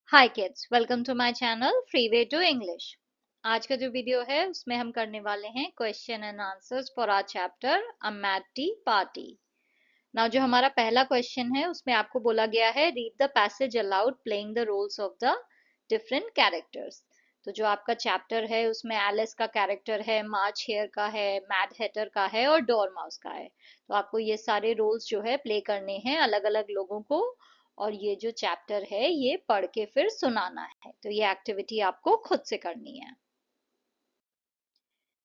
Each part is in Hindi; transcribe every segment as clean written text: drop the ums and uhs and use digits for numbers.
Hi kids, welcome to my channel free way to English. आज का जो वीडियो है उसमें हम करने वाले हैं question and answers for our chapter a mad tea party. Now जो हमारा पहला क्वेश्चन है उसमें आपको बोला गया है read the passage aloud playing the roles of the different characters. तो जो आपका चैप्टर है उसमें एलिस का कैरेक्टर है, मार्च हेयर का है, मैड हेटर का है और डोरमाउस का है। तो आपको ये सारे रोल्स जो है प्ले करने हैं अलग अलग लोगों को, और ये जो चैप्टर है ये पढ़ के फिर सुनाना है। तो ये एक्टिविटी आपको खुद से करनी है।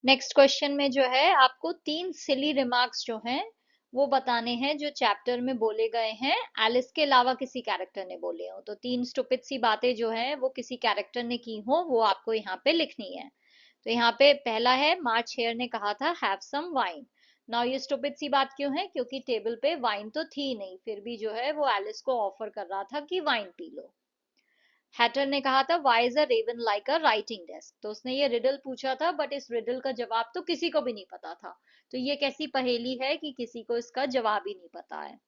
नेक्स्ट क्वेश्चन में जो है आपको 3 सिली रिमार्क्स जो हैं वो बताने हैं जो चैप्टर में बोले गए हैं, एलिस के अलावा किसी कैरेक्टर ने बोले हो। तो 3 स्टूपिड सी बातें जो हैं वो किसी कैरेक्टर ने की हो वो आपको यहाँ पे लिखनी है। तो यहाँ पे पहला है, मार्च हेयर ने कहा था हैव सम वाइन। नाउ ये स्टूपिड सी बात क्यों है? क्योंकि टेबल पे वाइन तो थी नहीं, फिर भी जो है वो एलिस को ऑफर कर रहा था कि वाइन पी लो। हैटर ने कहा था why is a raven like a writing desk. तो उसने ये रिडल पूछा था बट इस रिडल का जवाब तो किसी को भी नहीं पता था। तो ये कैसी पहेली है कि किसी को इसका जवाब ही नहीं पता है।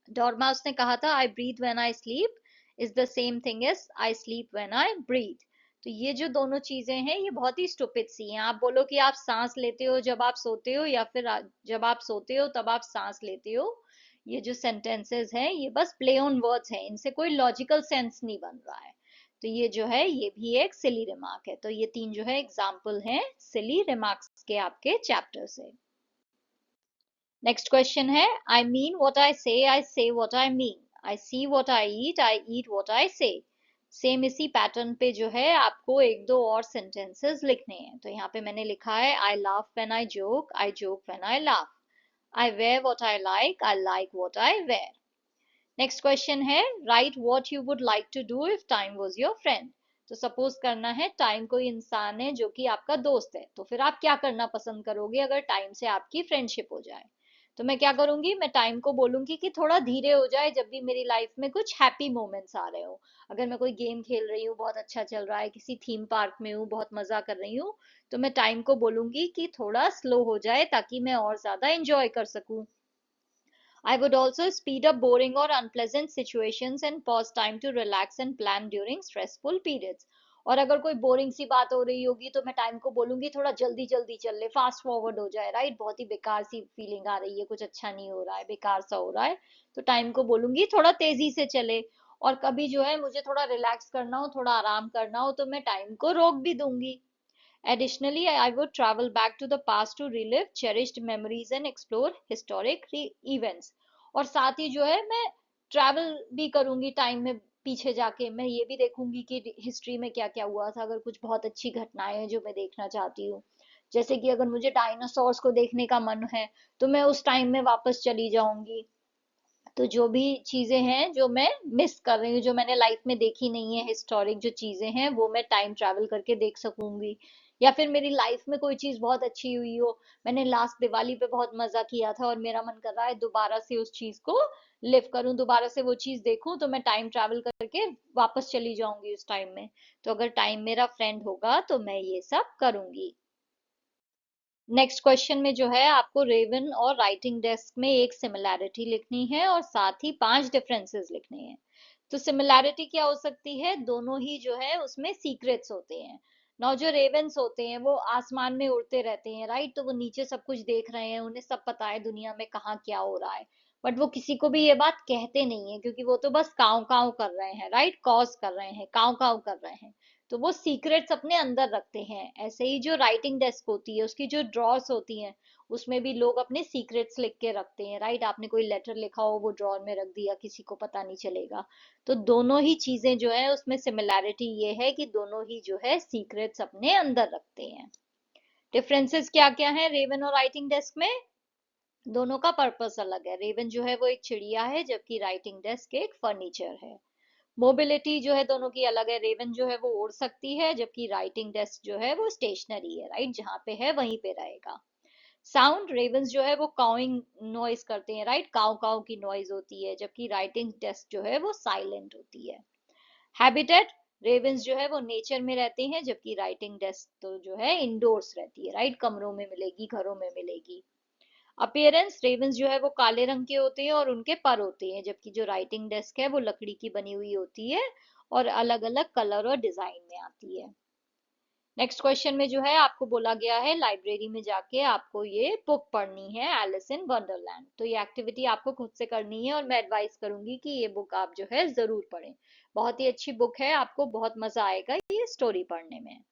डॉर्माउस ने कहा था I breathe when I sleep is the same thing as I sleep when I breathe. तो ये जो दोनों चीजें हैं ये बहुत ही स्टूपिड सी हैं। आप बोलो कि आप सांस लेते हो जब आप सोते हो, या फिर जब आप सोते हो तब आप सांस लेते हो। ये जो सेंटेंसेस हैं ये बस प्ले ऑन वर्ड्स हैं, इनसे कोई लॉजिकल सेंस नहीं बन रहा है। तो ये जो है ये भी एक सिली रिमार्क है। तो ये 3 जो है एग्जाम्पल हैं सिली रिमार्क्स के आपके चैप्टर से। नेक्स्ट क्वेश्चन है, आई मीन व्हाट आई से what I mean, I see what I eat what I से। सेम इसी पैटर्न पे जो है आपको एक दो और सेंटेंसेस लिखने हैं। तो यहाँ पे मैंने लिखा है I laugh when I joke when I laugh, I wear what I like what I wear. Next question है, write what you would like to do if time was your friend. तो सपोज करना है टाइम कोई इंसान है जो कि आपका दोस्त है, तो फिर आप क्या करना पसंद करोगे अगर टाइम से आपकी फ्रेंडशिप हो जाए? तो मैं क्या करूंगी, मैं टाइम को बोलूंगी कि थोड़ा धीरे हो जाए जब भी मेरी लाइफ में कुछ हैप्पी मोमेंट्स आ रहे हो। अगर मैं कोई गेम खेल रही हूँ, बहुत अच्छा चल रहा है, किसी थीम पार्क में हूँ, बहुत मजा कर रही हूँ, तो मैं टाइम को बोलूंगी कि थोड़ा स्लो हो जाए ताकि मैं और ज्यादा इंजॉय कर सकूं। I would also speed up boring or unpleasant situations and pause time to relax and plan during stressful periods. और अगर कोई बोरिंग सी बात हो रही होगी तो मैं टाइम को बोलूंगी थोड़ा जल्दी जल्दी चल ले, फास्ट फॉरवर्ड हो जाए। राइट, बहुत ही बेकार सी फीलिंग आ रही है, कुछ अच्छा नहीं हो रहा है, बेकार सा हो रहा है, तो टाइम को बोलूंगी थोड़ा तेजी से चले। और कभी जो है मुझे थोड़ा रिलैक्स करना हो, थोड़ा आराम करना हो, तो मैं टाइम को रोक भी दूंगी। Additionally, I would travel back to the past to relive cherished memories and explore historic events. और साथ ही जो है मैं ट्रैवल भी करूंगी टाइम में, पीछे जाके मैं ये भी देखूंगी कि हिस्ट्री में क्या क्या हुआ था, अगर कुछ बहुत अच्छी घटनाएं हैं जो मैं देखना चाहती हूँ। जैसे कि अगर मुझे डायनासोर्स को देखने का मन है तो मैं उस टाइम में वापस चली जाऊंगी। तो जो भी चीजें हैं जो मैं मिस कर रही हूँ, जो मैंने लाइफ में देखी नहीं है, हिस्टोरिक जो चीजें हैं वो मैं टाइम ट्रैवल करके देख सकूंगी। या फिर मेरी लाइफ में कोई चीज बहुत अच्छी हुई हो, मैंने लास्ट दिवाली पे बहुत मजा किया था और मेरा मन कर रहा है दोबारा से उस चीज को लिव करूं, दोबारा से वो चीज देखूं, तो मैं टाइम ट्रैवल करके वापस चली जाऊंगी उस टाइम में। तो अगर टाइम मेरा फ्रेंड होगा तो मैं ये सब करूंगी। नेक्स्ट क्वेश्चन में जो है आपको रेवन और राइटिंग डेस्क में एक सिमिलैरिटी लिखनी है और साथ ही 5 डिफरेंसेस लिखने हैं। तो सिमिलैरिटी क्या हो सकती है? दोनों ही जो है उसमें सीक्रेट्स होते हैं। नौ जो रेवेंस होते हैं वो आसमान में उड़ते रहते हैं, राइट, तो वो नीचे सब कुछ देख रहे हैं, उन्हें सब पता है दुनिया में कहाँ क्या हो रहा है। बट वो किसी को भी ये बात कहते नहीं है क्योंकि वो तो बस काव काव कर रहे हैं, राइट, कॉज कर रहे हैं, काव काव कर रहे हैं। तो वो सीक्रेट्स अपने अंदर रखते हैं। ऐसे ही जो राइटिंग डेस्क होती है उसकी जो ड्रॉर्स होती हैं उसमें भी लोग अपने सीक्रेट्स लिख के रखते हैं, राइट। आपने कोई लेटर लिखा हो वो ड्रॉर में रख दिया, किसी को पता नहीं चलेगा। तो दोनों ही चीजें जो है उसमें सिमिलैरिटी ये है कि दोनों ही जो है सीक्रेट्स अपने अंदर रखते हैं। डिफरेंसेस क्या क्या है रेवन और राइटिंग डेस्क में? दोनों का पर्पस अलग है। रेवन जो है वो एक चिड़िया है जबकि राइटिंग डेस्क एक फर्नीचर है। मोबिलिटी जो है दोनों की अलग है। रेवन जो है वो उड़ सकती है जबकि राइटिंग डेस्क जो है वो स्टेशनरी है, राइट, जहां पे है वहीं पे रहेगा। साउंड, रेवंस जो है वो काउइंग नॉइज करते हैं, राइट, काउ काउ की नॉइज होती है, जबकि राइटिंग डेस्क जो है वो साइलेंट होती है। हैबिटेट, रेवंस जो है वो नेचर में रहते हैं जबकि राइटिंग डेस्क तो जो है इंडोर्स रहती है, राइट, कमरों में मिलेगी, घरों में मिलेगी। अपीयरेंस, रेवंस जो है वो काले रंग के होते हैं और उनके पर होते हैं, जबकि जो राइटिंग डेस्क है वो लकड़ी की बनी हुई होती है और अलग अलग कलर और डिजाइन में आती है। नेक्स्ट क्वेश्चन में जो है आपको बोला गया है लाइब्रेरी में जाके आपको ये बुक पढ़नी है, एलिस इन वंडरलैंड। तो ये एक्टिविटी आपको खुद से करनी है और मैं एडवाइस करूंगी कि ये बुक आप जो है जरूर पढ़ें। बहुत ही अच्छी बुक है, आपको बहुत मजा आएगा ये स्टोरी पढ़ने में।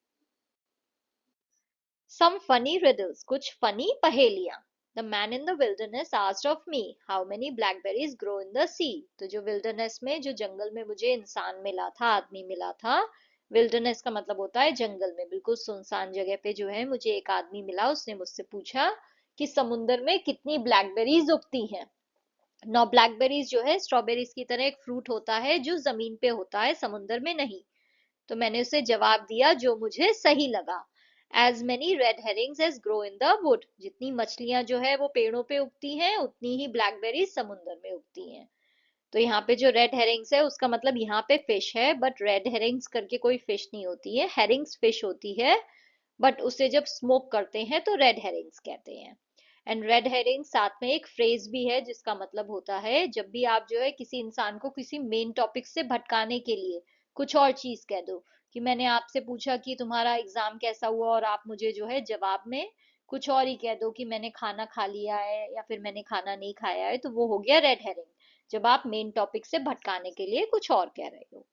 Some funny riddles, कुछ फनी पहेलियां। The man in the wilderness asked of me, how many blackberries grow in the sea? तो जो wilderness में, जो जंगल में मुझे इंसान मिला था, आदमी मिला था, wilderness का मतलब होता है जंगल में, बिल्कुल सुनसान जगह पे जो है मुझे एक आदमी मिला, उसने मुझसे पूछा कि समुंदर में कितनी ब्लैकबेरीज उगती हैं। नौ, ब्लैकबेरीज जो है स्ट्रॉबेरीज की तरह एक फ्रूट होता है जो जमीन पे होता है, समुंदर में नहीं। तो मैंने उसे जवाब दिया जो मुझे सही लगा। As many red herrings as grow in the wood, जितनी मछलियां जो है वो पेड़ों पे उगती हैं, उतनी ही ब्लैकबेरीज समुद्र में उगती हैं। तो यहाँ पे जो रेड हेरिंग्स है उसका मतलब यहाँ पे फिश है, बट रेड हेरिंग्स करके कोई फिश नहीं होती है, हेरिंग्स फिश होती है, बट उसे जब स्मोक करते हैं तो रेड हेरिंग्स कहते हैं। एंड रेड हेरिंग साथ में एक फ्रेज भी है जिसका मतलब होता है जब भी आप जो है किसी इंसान को किसी मेन टॉपिक से भटकाने के लिए कुछ और चीज कह दो, कि मैंने आपसे पूछा कि तुम्हारा एग्जाम कैसा हुआ और आप मुझे जो है जवाब में कुछ और ही कह दो कि मैंने खाना खा लिया है या फिर मैंने खाना नहीं खाया है, तो वो हो गया रेड हेरिंग, जब आप मेन टॉपिक से भटकाने के लिए कुछ और कह रहे हो।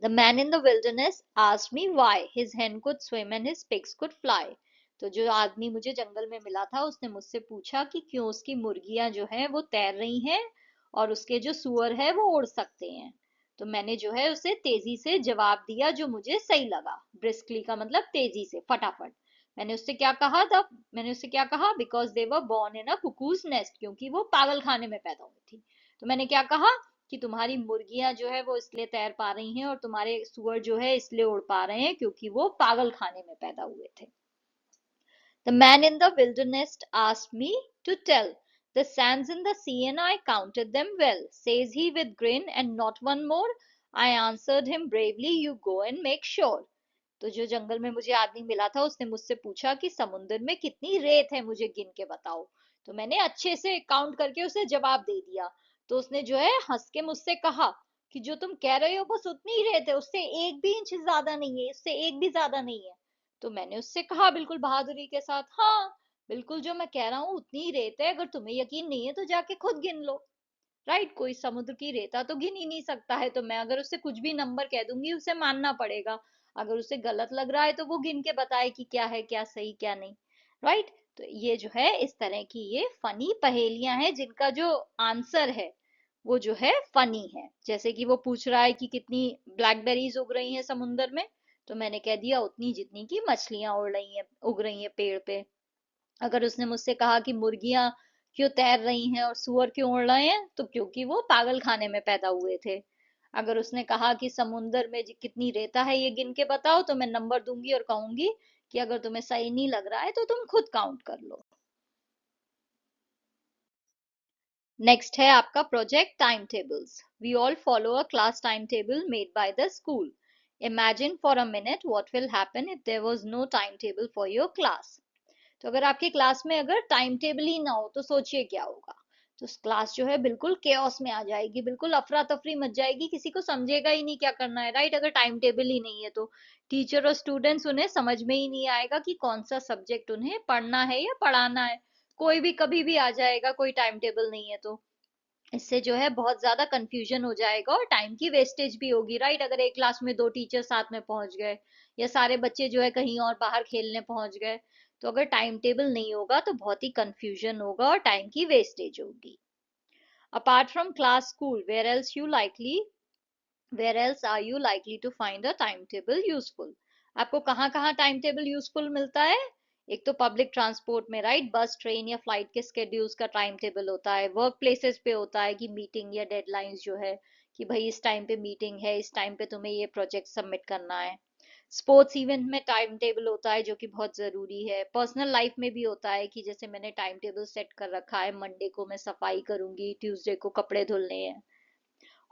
The man in the wilderness asked me why his hen could swim and his pigs could fly. तो जो आदमी मुझे जंगल में मिला था उसने मुझसे पूछा कि क्यों उसकी मुर्गियां जो हैं वो तैर रही हैं और उसके जो सुअर है वो उड़ सकते हैं। तो मैंने जो है उसे तेजी से जवाब दिया जो मुझे सही लगा। ब्रिस्कली का मतलब तेजी से, फटाफट। मैंने उससे क्या कहा था, मैंने उससे क्या कहा, because they were born in a cuckoos nest, क्योंकि वो पागल खाने में पैदा हुई थी। तो मैंने क्या कहा कि तुम्हारी मुर्गियां जो है वो इसलिए तैर पा रही हैं और तुम्हारे सुअर जो है इसलिए उड़ पा रहे हैं क्योंकि वो पागल खाने में पैदा हुए थे। The man in the wilderness asked me to tell the sands in the sea and I counted them well, says he with grin, and not one more. I answered him bravely, you go and make sure. तो जो जंगल में मुझे आदमी मिला था उसने मुझसे पूछा कि समुद्र में कितनी रेत है, मुझे गिन के बताओ। तो मैंने अच्छे से काउंट करके उसे जवाब दे दिया। तो उसने जो है हंस के मुझसे कहा कि जो तुम कह रहे हो बस उतनी ही रेत है, उससे एक भी इंच ज्यादा नहीं है, उससे एक भी ज्यादा नहीं है। तो मैंने उससे कहा बिल्कुल बहादुरी के साथ, हाँ बिल्कुल जो मैं कह रहा हूँ उतनी ही रेत है, अगर तुम्हें यकीन नहीं है तो जाके खुद गिन लो। राइट, कोई समुद्र की रेता तो गिन ही नहीं सकता है, तो मैं अगर उससे कुछ भी नंबर कह दूंगी उसे मानना पड़ेगा। अगर उसे गलत लग रहा है तो वो गिन के बताए कि क्या है, क्या सही क्या नहीं। राइट। तो ये जो है इस तरह की ये फनी पहेलियां हैं जिनका जो आंसर है वो जो है फनी है। जैसे कि वो पूछ रहा है कि कितनी ब्लैकबेरीज उग रही हैं समुन्द्र में, तो मैंने कह दिया उतनी जितनी की मछलियां उड़ रही हैं, उग रही हैं पेड़ पे। अगर उसने मुझसे कहा कि मुर्गियां क्यों तैर रही हैं और सुअर क्यों उड़ रहे हैं, तो क्योंकि वो पागल खाने में पैदा हुए थे। अगर उसने कहा कि समुंदर में कितनी रेता है ये गिन के बताओ, तो मैं नंबर दूंगी और कहूंगी कि अगर तुम्हें सही नहीं लग रहा है तो तुम खुद काउंट कर लो। नेक्स्ट है आपका project time tables. We all follow a class time table made by the school. Imagine for a minute what will happen if there was no time table for your class. तो अगर आपकी क्लास में अगर टाइम टेबल ही ना हो तो सोचिए क्या होगा। तो क्लास जो है बिल्कुल केओस में आ जाएगी, बिल्कुल अफरा तफरी मच जाएगी, किसी को समझेगा ही नहीं क्या करना है। राइट, अगर टाइम टेबल ही नहीं है तो टीचर और स्टूडेंट्स उन्हें समझ में ही नहीं आएगा कि कौन सा सब्जेक्ट उन्हें पढ़ना है या पढ़ाना है। कोई भी कभी भी आ जाएगा, कोई टाइम टेबल नहीं है तो इससे जो है बहुत ज्यादा कंफ्यूजन हो जाएगा और टाइम की वेस्टेज भी होगी। राइट, अगर एक क्लास में दो टीचर साथ में पहुंच गए या सारे बच्चे जो है कहीं और बाहर खेलने पहुंच गए, तो अगर टाइम टेबल नहीं होगा तो बहुत ही कंफ्यूजन होगा और टाइम की वेस्टेज होगी। Apart from class school, where else are you likely to find a time table useful. आपको कहाँ कहाँ टाइम टेबल यूजफुल मिलता है? एक तो पब्लिक ट्रांसपोर्ट में, राइट, बस ट्रेन या फ्लाइट के स्केड्यूल्स का टाइम टेबल होता है। वर्क प्लेसेस पे होता है कि मीटिंग या डेडलाइंस जो है कि भाई इस टाइम पे मीटिंग है, इस टाइम पे तुम्हें ये प्रोजेक्ट सबमिट करना है। स्पोर्ट्स इवेंट में टाइम टेबल होता है जो कि बहुत जरूरी है। पर्सनल लाइफ में भी होता है कि जैसे मैंने टाइम टेबल सेट कर रखा है, मंडे को मैं सफाई करूंगी, ट्यूसडे को कपड़े धुलने हैं।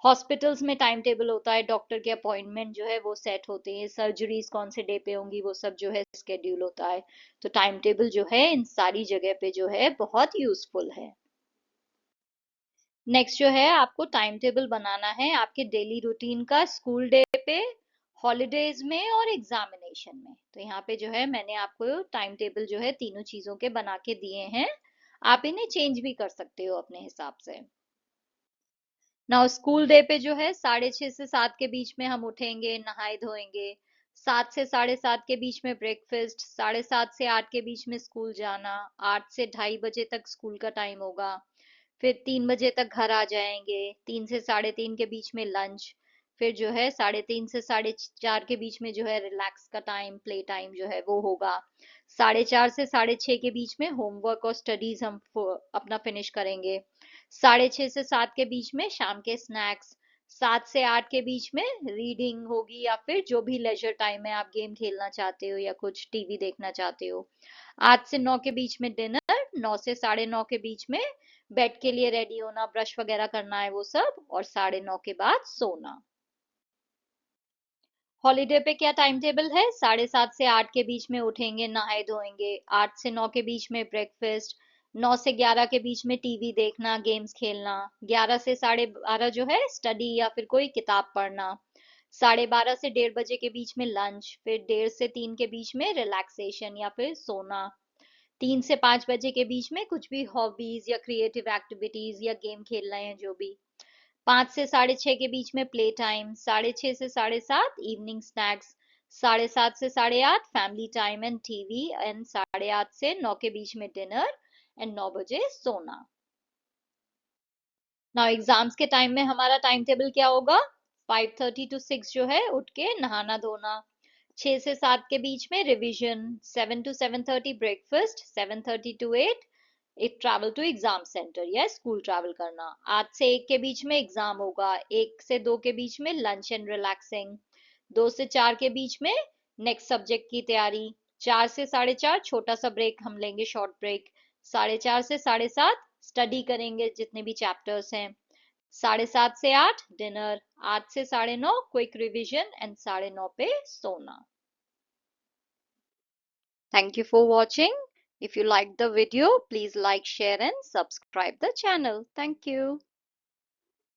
हॉस्पिटल्स में टाइम टेबल होता है, डॉक्टर के अपॉइंटमेंट जो है वो सेट होते हैं, सर्जरीज कौन से डे पे होंगी वो सब जो है स्केड्यूल होता है। तो टाइम टेबल जो है इन सारी जगह पे जो है बहुत यूजफुल है। नेक्स्ट जो है आपको टाइम टेबल बनाना है आपके डेली रूटीन का, स्कूल डे पे, हॉलीडेज में और एग्जामिनेशन में। तो यहाँ पे जो है मैंने आपको टाइम टेबल जो है तीनों चीजों के बना के दिए हैं, आप इन्हें चेंज भी कर सकते हो अपने हिसाब से। नाउ स्कूल डे पे जो है 6:30 से 7 के बीच में हम उठेंगे, नहाए धोएंगे। 7 से 7:30 के बीच में ब्रेकफास्ट, 7:30 से 8 के बीच में स्कूल जाना, 8 से 2:30 तक स्कूल का टाइम होगा। फिर 3 तक घर आ जाएंगे, 3 से 3:30 के बीच में लंच। फिर जो है 3:30 से 4:30 के बीच में जो है रिलैक्स का टाइम, प्ले टाइम जो है वो होगा। 4:30 से 6:30 के बीच में होमवर्क और स्टडीज हम अपना फिनिश करेंगे। 6:30 से 7 के बीच में शाम के स्नैक्स। 7 से 8 के बीच में रीडिंग होगी या फिर जो भी लेजर टाइम है, आप गेम खेलना चाहते हो या कुछ टीवी देखना चाहते हो। 8 से 9 के बीच में डिनर। 9 से 9:30 के बीच में बेड के लिए रेडी होना, ब्रश वगैरह करना है वो सब, और 9:30 के बाद सोना। हॉलीडे पे क्या टाइम टेबल है? 7:30 से 8 के बीच में उठेंगे, नहाए धोएंगे। 8 से 9 के बीच में ब्रेकफास्ट। 9 से 11 के बीच में टीवी देखना, गेम्स खेलना। 11 से 12:30 जो है स्टडी या फिर कोई किताब पढ़ना। 12:30 से 1:30 के बीच में लंच। फिर 1:30 से 3 के बीच में रिलैक्सेशन या फिर सोना। 3 से 5 बजे के बीच में कुछ भी हॉबीज या क्रिएटिव एक्टिविटीज या गेम खेल रहे हैं जो भी। 5 से 6:30 के बीच में प्ले टाइम। 6:30 से 7:30 इवनिंग स्नैक्स। 7:30 से 8:30 family time and TV, and 8:30 से 9 के बीच में डिनर, एंड 9 बजे सोना। नाउ एग्जाम्स के टाइम में हमारा टाइम टेबल क्या होगा? 5:30 to 6 जो है उठ के नहाना धोना। 6 से 7 के बीच में रिवीजन। 7 to 7:30 breakfast. 7:30 to 8 एक ट्रैवल टू एग्जाम सेंटर या स्कूल ट्रैवल करना। 8 से 1 के बीच में एग्जाम होगा। 1 से 2 के बीच में लंच एंड रिलैक्सिंग। 2 से 4 के बीच में नेक्स्ट सब्जेक्ट की तैयारी। 4 से 4:30 छोटा सा ब्रेक हम लेंगे, शॉर्ट ब्रेक। 4:30 से 7:30 स्टडी करेंगे जितने भी चैप्टर्स हैं। 7:30 से 8 डिनर। 8 से 9:30 क्विक रिवीजन, एंड 9:30 पे सोना। Thank you for watching. If you liked the video, please like, share and subscribe the channel. Thank you.